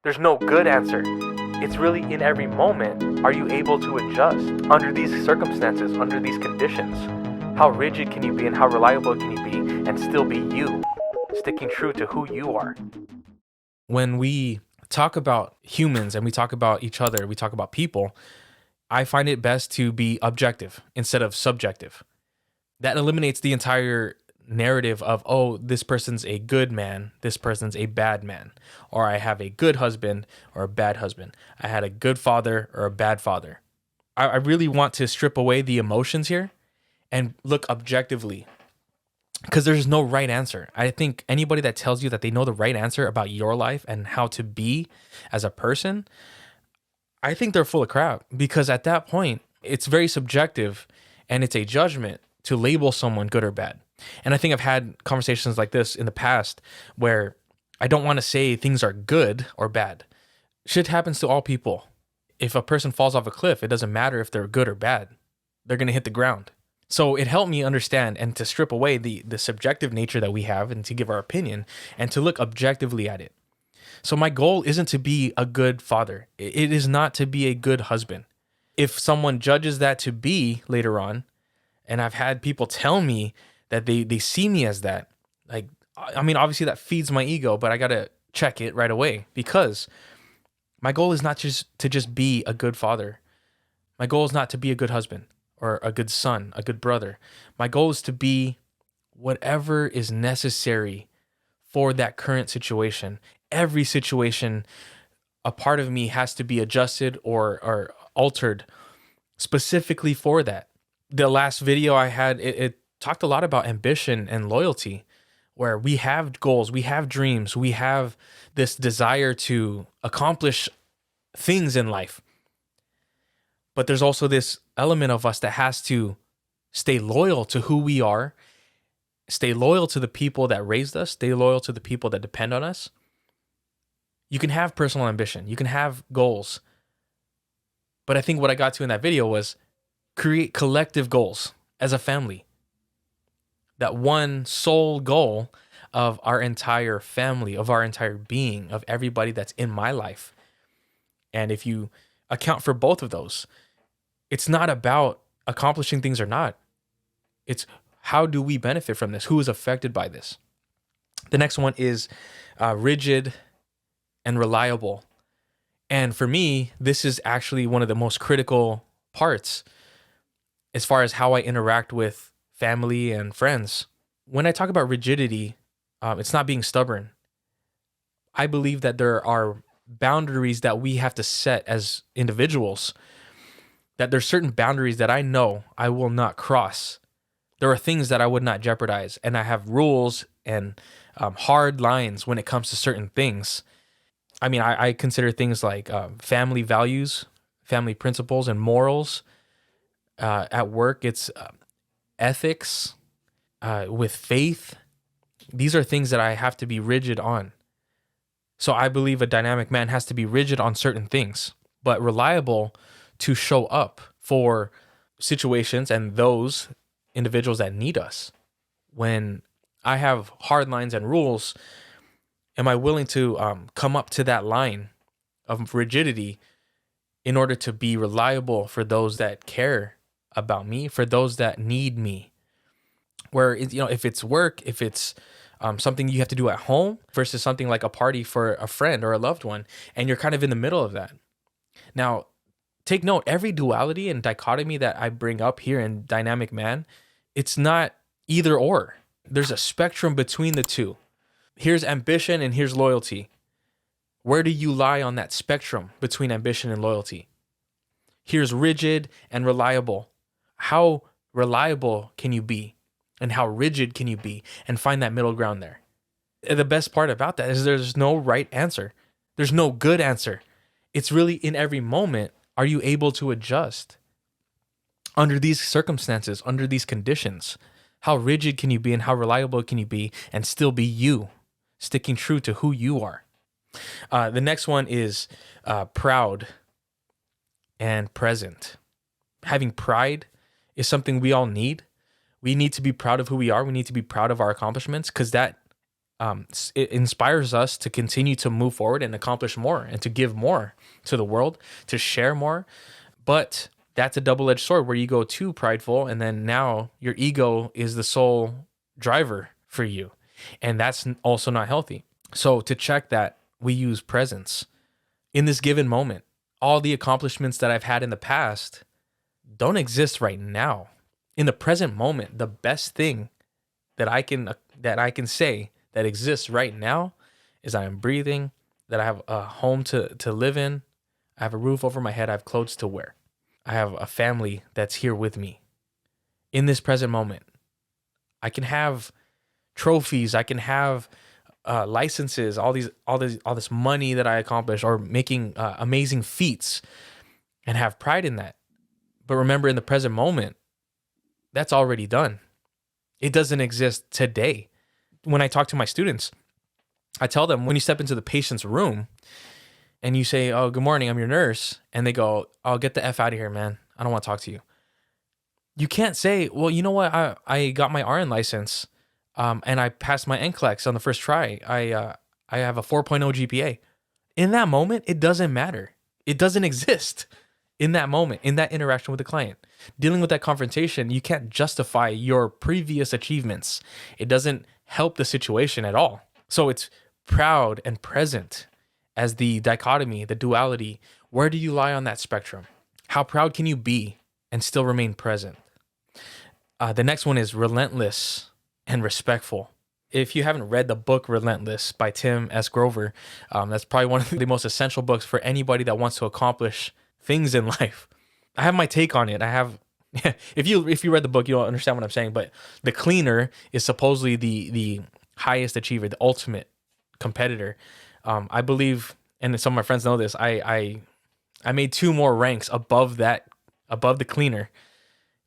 There's no good answer. It's really in every moment, are you able to adjust under these circumstances, under these conditions? How rigid can you be and how reliable can you be and still be you, sticking true to who you are? When we talk about humans and we talk about each other, we talk about people, I find it best to be objective instead of subjective. That eliminates the entire narrative of, oh, this person's a good man, this person's a bad man, or I have a good husband or a bad husband. I had a good father or a bad father. I really want to strip away the emotions here and look objectively because there's no right answer. I think anybody that tells you that they know the right answer about your life and how to be as a person, I think they're full of crap because at that point, it's very subjective and it's a judgment to label someone good or bad. And I think I've had conversations like this in the past where I don't want to say things are good or bad. Shit happens to all people. If a person falls off a cliff, it doesn't matter if they're good or bad. They're going to hit the ground. So it helped me understand and to strip away the subjective nature that we have and to give our opinion and to look objectively at it. So my goal isn't to be a good father. It is not to be a good husband. If someone judges that to be later on, and I've had people tell me that they see me as that, like, I mean, obviously that feeds my ego, but I got to check it right away because my goal is not just to just be a good father. My goal is not to be a good husband or a good son, a good brother. My goal is to be whatever is necessary for that current situation. Every situation, a part of me has to be adjusted or altered specifically for that. The last video I had, it talked a lot about ambition and loyalty, where we have goals, we have dreams, we have this desire to accomplish things in life. But there's also this element of us that has to stay loyal to who we are, stay loyal to the people that raised us, stay loyal to the people that depend on us. You can have personal ambition, you can have goals. But I think what I got to in that video was create collective goals as a family. That one sole goal of our entire family, of our entire being, of everybody that's in my life. And if you account for both of those, it's not about accomplishing things or not. It's how do we benefit from this? Who is affected by this? The next one is rigid and reliable. And for me, this is actually one of the most critical parts as far as how I interact with family and friends. When I talk about rigidity, it's not being stubborn. I believe that there are boundaries that we have to set as individuals, that there's certain boundaries that I know I will not cross. There are things that I would not jeopardize, and I have rules and hard lines when it comes to certain things. I mean, I consider things like family values, family principles, and morals. At work, it's ethics, with faith. These are things that I have to be rigid on. So I believe a dynamic man has to be rigid on certain things, but reliable to show up for situations and those individuals that need us. When I have hard lines and rules, am I willing to come up to that line of rigidity in order to be reliable for those that care about me, for those that need me? Where, if it's work, if it's something you have to do at home versus something like a party for a friend or a loved one, and you're kind of in the middle of that. Now, take note, every duality and dichotomy that I bring up here in Dynamic Man, it's not either or. There's a spectrum between the two. Here's ambition and here's loyalty. Where do you lie on that spectrum between ambition and loyalty? Here's rigid and reliable. How reliable can you be? And how rigid can you be? And find that middle ground there. The best part about that is there's no right answer. There's no good answer. It's really in every moment, are you able to adjust? Under these circumstances, under these conditions, how rigid can you be and how reliable can you be and still be you, sticking true to who you are? The next one is proud and present. Having pride is something we all need. We need to be proud of who we are. We need to be proud of our accomplishments because that It inspires us to continue to move forward and accomplish more and to give more to the world, to share more. But that's a double-edged sword where you go too prideful, and then now your ego is the sole driver for you. And that's also not healthy. So to check that, we use presence in this given moment. All the accomplishments that I've had in the past don't exist right now. In the present moment, the best thing that I can say that exists right now is I am breathing, that I have a home to live in, I have a roof over my head, I have clothes to wear. I have a family that's here with me. In this present moment, I can have trophies, I can have licenses, all this money that I accomplish, or making amazing feats, and have pride in that. But remember, in the present moment, that's already done. It doesn't exist today. When I talk to my students, I tell them, when you step into the patient's room and you say, "Oh, good morning, I'm your nurse," and they go, "Oh, get the F out of here, man. I don't want to talk to you." You can't say, "Well, you know what? I got my RN license, and I passed my NCLEX on the first try. I have a 4.0 GPA." In that moment, it doesn't matter. It doesn't exist. In that moment, in that interaction with the client, dealing with that confrontation, you can't justify your previous achievements. It doesn't help the situation at all. So it's proud and present as the dichotomy, the duality. Where do you lie on that spectrum? How proud can you be and still remain present? The next one is relentless and respectful. If you haven't read the book Relentless by Tim S. Grover, that's probably one of the most essential books for anybody that wants to accomplish things in life. I have my take on it. If you read the book, you'll understand what I'm saying. But the cleaner is supposedly the highest achiever, the ultimate competitor. I believe, and some of my friends know this. I made two more ranks above the cleaner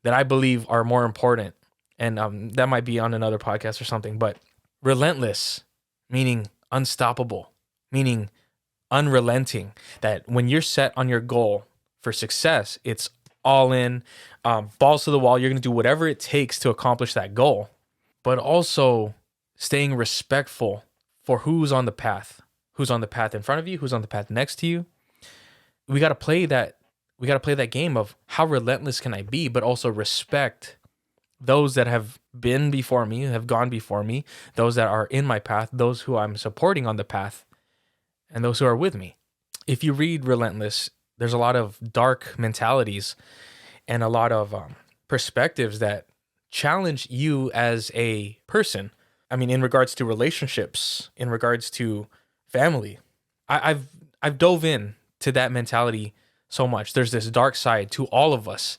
that I believe are more important, and that might be on another podcast or something. But relentless, meaning unstoppable, meaning unrelenting. That when you're set on your goal for success, it's all in, balls to the wall. You're going to do whatever it takes to accomplish that goal, but also staying respectful for who's on the path in front of you, who's on the path next to you. We got to play that. We got to play that game of how relentless can I be, but also respect those that have been before me, have gone before me, those that are in my path, those who I'm supporting on the path, and those who are with me. If you read Relentless, there's a lot of dark mentalities and a lot of perspectives that challenge you as a person. I mean, in regards to relationships, in regards to family, I've dove in to that mentality so much. There's this dark side to all of us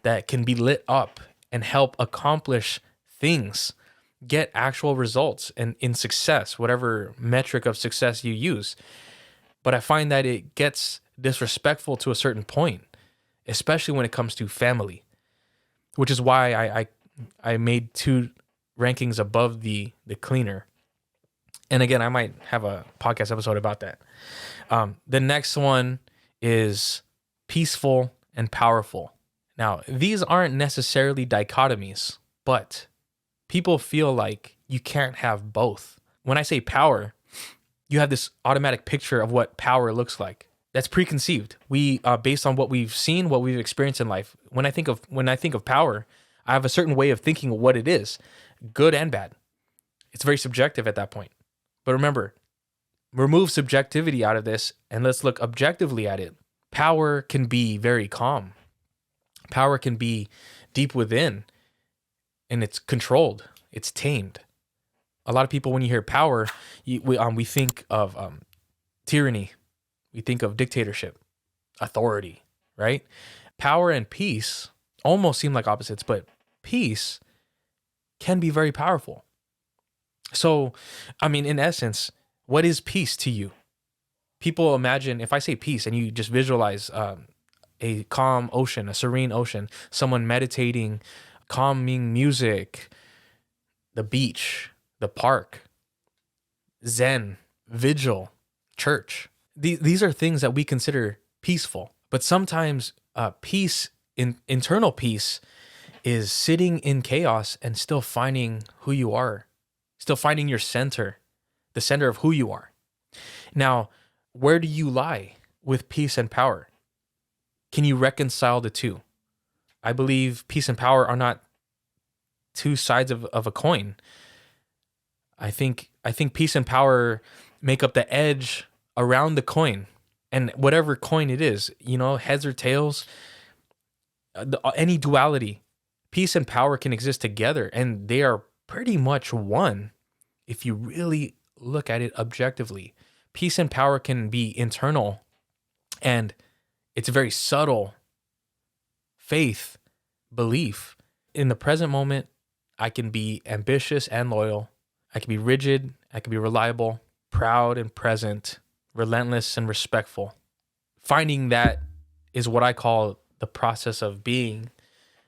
that can be lit up and help accomplish things, get actual results and in success, whatever metric of success you use. But I find that it gets disrespectful to a certain point, especially when it comes to family, which is why I made two rankings above the cleaner. And again, I might have a podcast episode about that. The next one is peaceful and powerful. Now, these aren't necessarily dichotomies, but people feel like you can't have both. When I say power, you have this automatic picture of what power looks like. That's preconceived. We based on what we've seen, what we've experienced in life. When I think of power, I have a certain way of thinking of what it is, good and bad. It's very subjective at that point. But remember, remove subjectivity out of this and let's look objectively at it. Power can be very calm. Power can be deep within, and it's controlled. It's tamed. A lot of people, when you hear power, we think of tyranny. We think of dictatorship, authority, right? Power and peace almost seem like opposites, but peace can be very powerful. So, I mean, in essence, what is peace to you? People imagine, if I say peace and you just visualize a calm ocean, a serene ocean, someone meditating, calming music, the beach, the park, Zen, vigil, church. These are things that we consider peaceful. But sometimes peace, internal peace, is sitting in chaos and still finding who you are, still finding your center, the center of who you are. Now, where do you lie with peace and power? Can you reconcile the two? I believe peace and power are not two sides of a coin. I think peace and power make up the edge around the coin, and whatever coin it is, heads or tails, any duality, peace and power can exist together, and they are pretty much one if you really look at it objectively. Peace and power can be internal, and it's very subtle. Faith, belief. In the present moment, I can be ambitious and loyal. I can be rigid. I can be reliable, proud and present, relentless and respectful. Finding that is what I call the process of being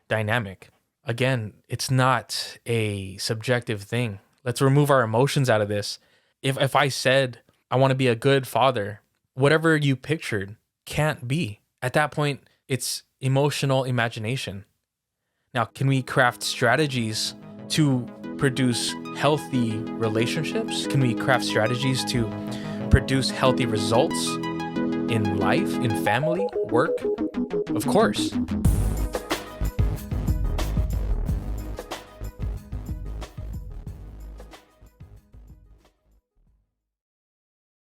dynamic. Again, it's not a subjective thing. Let's remove our emotions out of this. If I said, I want to be a good father, whatever you pictured can't be. At that point, it's emotional imagination. Now, can we craft strategies to produce healthy relationships? Can we craft strategies to produce healthy results in life, in family, work? Of course.